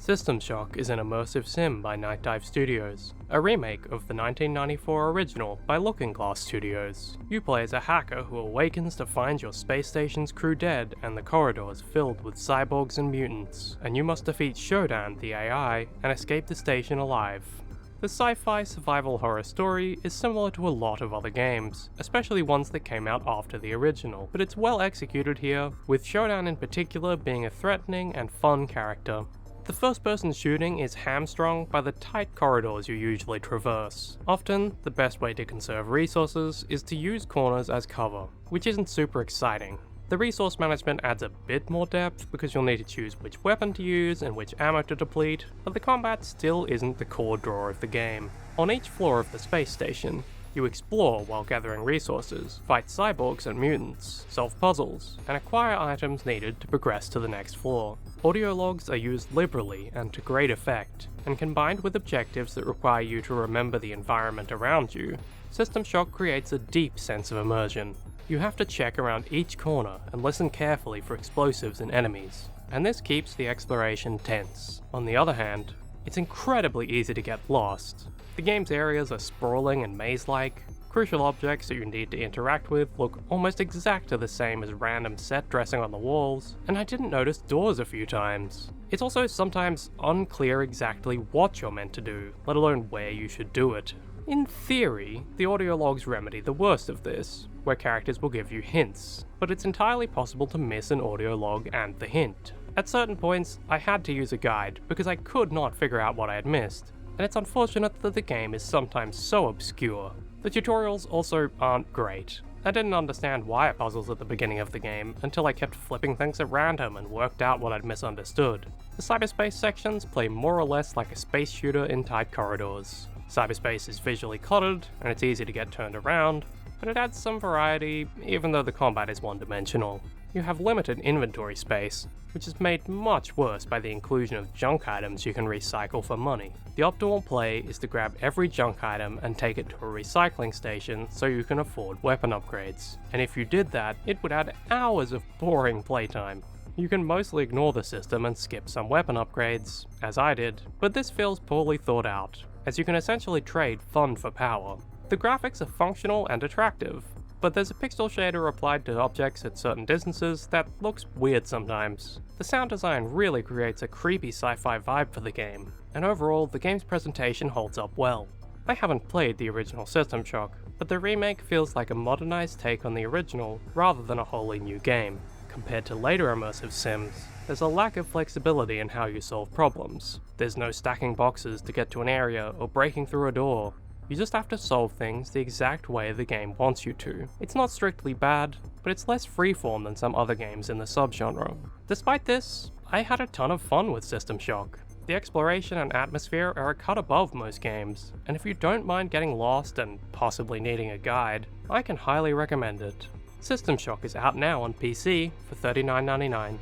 System Shock is an immersive sim by Night Dive Studios, a remake of the 1994 original by Looking Glass Studios. You play as a hacker who awakens to find your space station's crew dead and the corridors filled with cyborgs and mutants, and you must defeat Shodan, the AI, and escape the station alive. The sci-fi survival horror story is similar to a lot of other games, especially ones that came out after the original, but it's well executed here, with Shodan in particular being a threatening and fun character. The first-person shooting is hamstrung by the tight corridors you usually traverse. Often, the best way to conserve resources is to use corners as cover, which isn't super exciting. The resource management adds a bit more depth because you'll need to choose which weapon to use and which ammo to deplete, but the combat still isn't the core draw of the game. On each floor of the space station, you explore while gathering resources, fight cyborgs and mutants, solve puzzles, and acquire items needed to progress to the next floor. Audio logs are used liberally and to great effect, and combined with objectives that require you to remember the environment around you, System Shock creates a deep sense of immersion. You have to check around each corner and listen carefully for explosives and enemies, and this keeps the exploration tense. On the other hand, it's incredibly easy to get lost. The game's areas are sprawling and maze-like. Crucial objects that you need to interact with look almost exactly the same as random set dressing on the walls, and I didn't notice doors a few times. It's also sometimes unclear exactly what you're meant to do, let alone where you should do it. In theory, the audio logs remedy the worst of this, where characters will give you hints, but it's entirely possible to miss an audio log and the hint. At certain points, I had to use a guide because I could not figure out what I had missed, and it's unfortunate that the game is sometimes so obscure. The tutorials also aren't great. I didn't understand wire puzzles at the beginning of the game until I kept flipping things at random and worked out what I'd misunderstood. The cyberspace sections play more or less like a space shooter in tight corridors. Cyberspace is visually cluttered, and it's easy to get turned around, but it adds some variety even though the combat is one-dimensional. You have limited inventory space, which is made much worse by the inclusion of junk items you can recycle for money. The optimal play is to grab every junk item and take it to a recycling station so you can afford weapon upgrades, and if you did that, it would add hours of boring playtime. You can mostly ignore the system and skip some weapon upgrades, as I did, but this feels poorly thought out, as you can essentially trade fun for power. The graphics are functional and attractive, but there's a pixel shader applied to objects at certain distances that looks weird sometimes. The sound design really creates a creepy sci-fi vibe for the game, and overall the game's presentation holds up well. I haven't played the original System Shock, but the remake feels like a modernized take on the original rather than a wholly new game. Compared to later immersive sims, there's a lack of flexibility in how you solve problems. There's no stacking boxes to get to an area or breaking through a door. You just have to solve things the exact way the game wants you to. It's not strictly bad, but it's less freeform than some other games in the subgenre. Despite this, I had a ton of fun with System Shock. The exploration and atmosphere are a cut above most games, and if you don't mind getting lost and possibly needing a guide, I can highly recommend it. System Shock is out now on PC for $39.99.